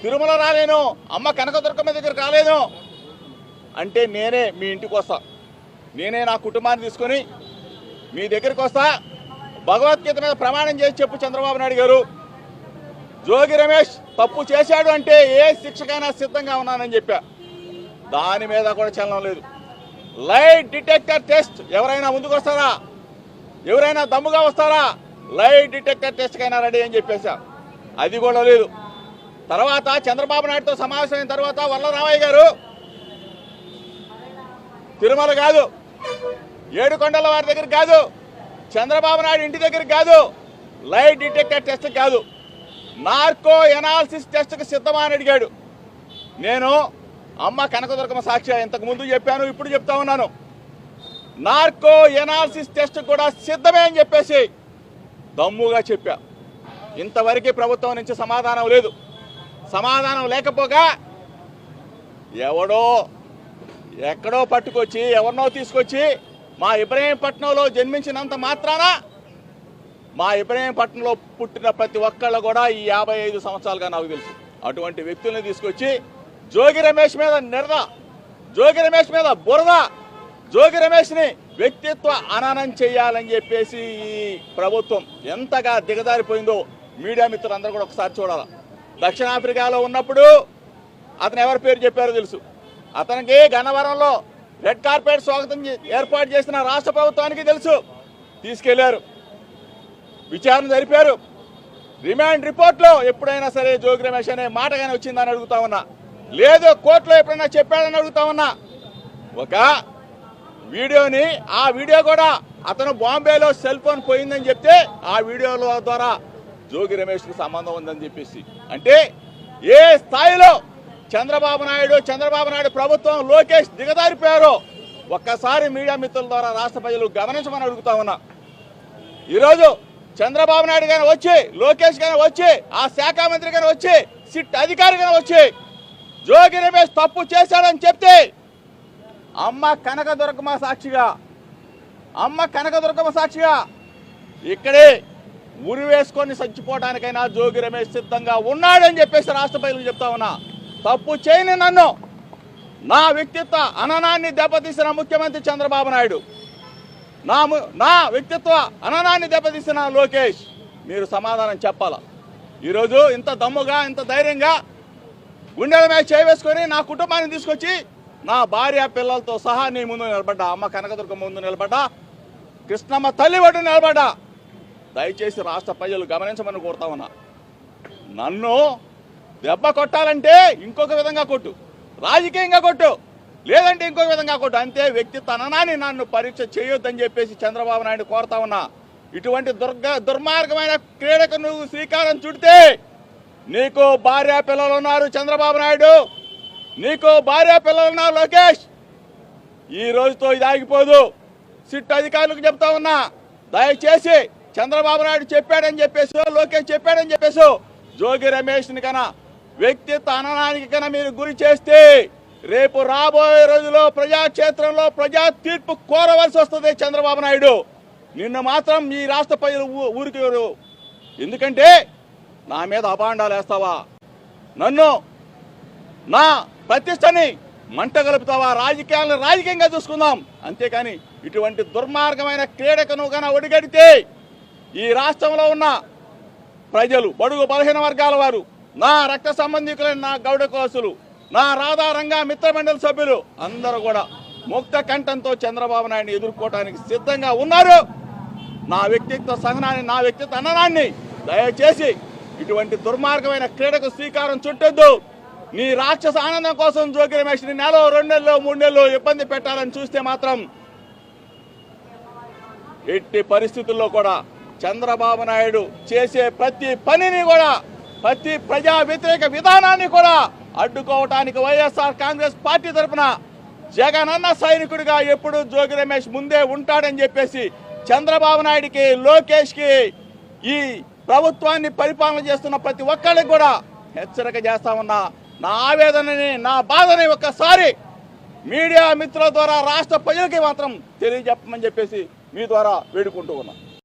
తిరుమల రాలేను, అమ్మ కనకదుర్గమ్మ దగ్గరికి రాలేను అంటే నేనే మీ ఇంటికి వస్తా, నేనే నా కుటుంబాన్ని తీసుకొని మీ దగ్గరికి వస్తా. భగవద్గీత మీద ప్రమాణం చేసి చెప్పు చంద్రబాబు నాయుడు గారు, జోగి రమేష్ తప్పు చేశాడు అంటే ఏ శిక్షకైనా సిద్ధంగా ఉన్నానని చెప్పా. దాని మీద కూడా చలనం లేదు. లైట్ డిటెక్టర్ టెస్ట్ ఎవరైనా ముందుకు వస్తారా, ఎవరైనా దమ్ముగా వస్తారా, లైట్ డిటెక్టర్ టెస్ట్కైనా రెడీ అని చెప్పేశా. అది కూడా లేదు. తర్వాత చంద్రబాబు నాయుడుతో సమావేశమైన తర్వాత వల్లరామయ్య గారు తిరుమల కాదు, ఏడుకొండల వారి దగ్గర కాదు, చంద్రబాబు నాయుడు ఇంటి దగ్గర కాదు, లైట్ డిటెక్టర్ టెస్ట్ కాదు, నార్కో ఎనాలిసిస్ టెస్ట్కి సిద్ధమా అని అడిగాడు. నేను అమ్మ కనకదుర్గమ్మ సాక్షి ఇంతకు ముందు చెప్పాను, ఇప్పుడు చెప్తా ఉన్నాను. నార్కో ఎనాలిసిస్ టెస్ట్ కూడా సిద్ధమే అని చెప్పేసి దమ్ముగా చెప్పా. ఇంతవరకు ప్రభుత్వం నుంచి సమాధానం లేదు. సమాధానం లేకపోగా ఎవడో ఎక్కడో పట్టుకొచ్చి ఎవరినో తీసుకొచ్చి మా ఇబ్రహీంపట్నంలో జన్మించినంత మాత్రాన మా ఇబ్రహీంపట్నంలో పుట్టిన ప్రతి ఒక్కళ్ళు కూడా ఈ 55 సంవత్సరాలుగా నాకు తెలుసు. అటువంటి వ్యక్తుల్ని తీసుకొచ్చి జోగి రమేష్ మీద నిరద, జోగి రమేష్ మీద బురద, జోగి రమేష్ని వ్యక్తిత్వ హననం చేయాలని చెప్పేసి ఈ ప్రభుత్వం ఎంతగా దిగజారిపోయిందో మీడియా మిత్రులందరూ కూడా ఒకసారి చూడాలి. దక్షిణాఫ్రికాలో ఉన్నప్పుడు అతను ఎవరి పేరు చెప్పారో తెలుసు. అతనికి గన్నవరంలో రెడ్ కార్పెట్ స్వాగతం ఏర్పాటు చేసిన రాష్ట్ర ప్రభుత్వానికి తెలుసు. తీసుకెళ్లారు, విచారణ జరిపారు. రిమాండ్ రిపోర్ట్లో ఎప్పుడైనా సరే జోగి రమేష్ అనే మాట కానీ వచ్చిందని అడుగుతా ఉన్నా, లేదు కోర్టులో ఎప్పుడైనా చెప్పాడని అడుగుతా ఉన్నా. ఒక వీడియోని, ఆ వీడియో కూడా అతను బాంబేలో సెల్ ఫోన్ పోయిందని చెప్తే ఆ వీడియోల ద్వారా జోగి రమేష్కి సంబంధం ఉందని చెప్పేసి, అంటే ఏ స్థాయిలో చంద్రబాబు నాయుడు ప్రభుత్వం లోకేష్ దిగజారిపోయారో ఒక్కసారి మీడియా మిత్రుల ద్వారా రాష్ట్ర ప్రజలు గమనించమని అడుగుతా ఉన్నా. ఈరోజు చంద్రబాబు నాయుడు గాని వచ్చి, లోకేష్ గాని వచ్చి, ఆ శాఖ మంత్రి గాని వచ్చి, సిట్ అధికారి గాని వచ్చి జోగి రమేష్ తప్పు చేశాడని చెప్తే అమ్మ కనకదుర్గమ్మ సాక్షిగా ఇక్కడే ఉరి వేసుకొని చచ్చిపోవడానికైనా జోగి రమేష్ సిద్ధంగా ఉన్నాడని చెప్పేసి రాష్ట్ర ప్రజలకు చెప్తా ఉన్నా. తప్పు చేయని నన్ను, నా వ్యక్తిత్వ హననాన్ని దెబ్బతీసిన ముఖ్యమంత్రి చంద్రబాబు నాయుడు, నా వ్యక్తిత్వ హననాన్ని దెబ్బతీసిన లోకేష్, మీరు సమాధానం చెప్పాలా. ఈరోజు ఇంత దమ్ముగా, ఇంత ధైర్యంగా గుండెల మీద చేయవేసుకొని నా కుటుంబాన్ని తీసుకొచ్చి నా భార్య పిల్లలతో సహా నీ ముందు నిలబడ్డా, అమ్మ కనకదుర్గమ్మ ముందు నిలబడ్డా, కృష్ణమ్మ తల్లి ఒడ్డు నిలబడ్డా. దయచేసి రాష్ట్ర ప్రజలు గమనించమని కోరుతా ఉన్నా. నన్ను దెబ్బ కొట్టాలంటే ఇంకొక విధంగా కొట్టు, రాజకీయంగా కొట్టు, లేదంటే ఇంకొక విధంగా కొట్టు, అంతే. వ్యక్తిత్వ హననాన్ని నన్ను పరీక్ష చేయొద్దని చెప్పేసి చంద్రబాబు నాయుడు కోరుతా ఉన్నా. ఇటువంటి దుర్మార్గమైన క్రీడకు నువ్వు శ్రీకారం చుడితే నీకు భార్య పిల్లలు ఉన్నారు చంద్రబాబు నాయుడు, నీకు భార్య పిల్లలు ఉన్నారు లోకేష్. ఈ రోజుతో ఇది ఆగిపోదు. సిట్ అధికారులకు చెప్తా ఉన్నా, దయచేసి చంద్రబాబు నాయుడు చెప్పాడని చెప్పేసి, లోకేష్ చెప్పాడని చెప్పేసి జోగి రమేష్ని కన్నా వ్యక్తిత్వ హననానికి కన్నా మీరు గురి చేస్తే రేపు రాబోయే రోజుల్లో ప్రజాక్షేత్రంలో ప్రజా తీర్పు కోరవలసి వస్తుంది చంద్రబాబు నాయుడు. నిన్ను మాత్రం ఈ రాష్ట్ర ప్రజలు ఊరికి, ఎందుకంటే నా మీద అభాండాలు వేస్తావా, నన్ను నా ప్రతిష్టని మంట కలుపుతావా, రాజకీయాలను రాజకీయంగా చూసుకుందాం, అంతేకాని ఇటువంటి దుర్మార్గమైన క్రీడకు నువ్వు కన్నా ఒడిగడితే ఈ రాష్ట్రంలో ఉన్న ప్రజలు, బడుగు బలహీన వర్గాల వారు, నా రక్త సంబంధికులైన నా గౌడ కోసులు, నా రాధారంగా మిత్రమండలి సభ్యులు అందరూ కూడా ముక్త కంఠంతో చంద్రబాబు నాయుడిని ఎదుర్కోవడానికి సిద్ధంగా ఉన్నారు. నా వ్యక్తిత్వ సహనాన్ని, నా వ్యక్తిత్వ హననాన్ని దయచేసి ఇటువంటి దుర్మార్గమైన క్రీడకు శ్రీకారం చుట్టొద్దు. నీ రాక్షస ఆనందం కోసం జోగి రమేష్ని 2 నెలలు 3 నెలలు ఇబ్బంది పెట్టాలని చూస్తే మాత్రం ఎట్టి పరిస్థితుల్లో కూడా చంద్రబాబు నాయుడు చేసే ప్రతి పనిని కూడా, ప్రతి ప్రజా వ్యతిరేక విధానాన్ని కూడా అడ్డుకోవటానికి వైఎస్ఆర్ కాంగ్రెస్ పార్టీ తరఫున జగనన్న సైనికుడిగా ఎప్పుడు జోగి రమేష్ ముందే ఉంటాడని చెప్పేసి చంద్రబాబు నాయుడికి, లోకేష్కి, ఈ ప్రభుత్వాన్ని పరిపాలన చేస్తున్న ప్రతి ఒక్కరికి కూడా హెచ్చరిక చేస్తా ఉన్నా. నా ఆవేదనని, నా బాధని ఒక్కసారి మీడియా మిత్రుల ద్వారా రాష్ట్ర ప్రజలకి మాత్రం తెలియజెప్పమని చెప్పేసి మీ ద్వారా వేడుకుంటూ ఉన్నా.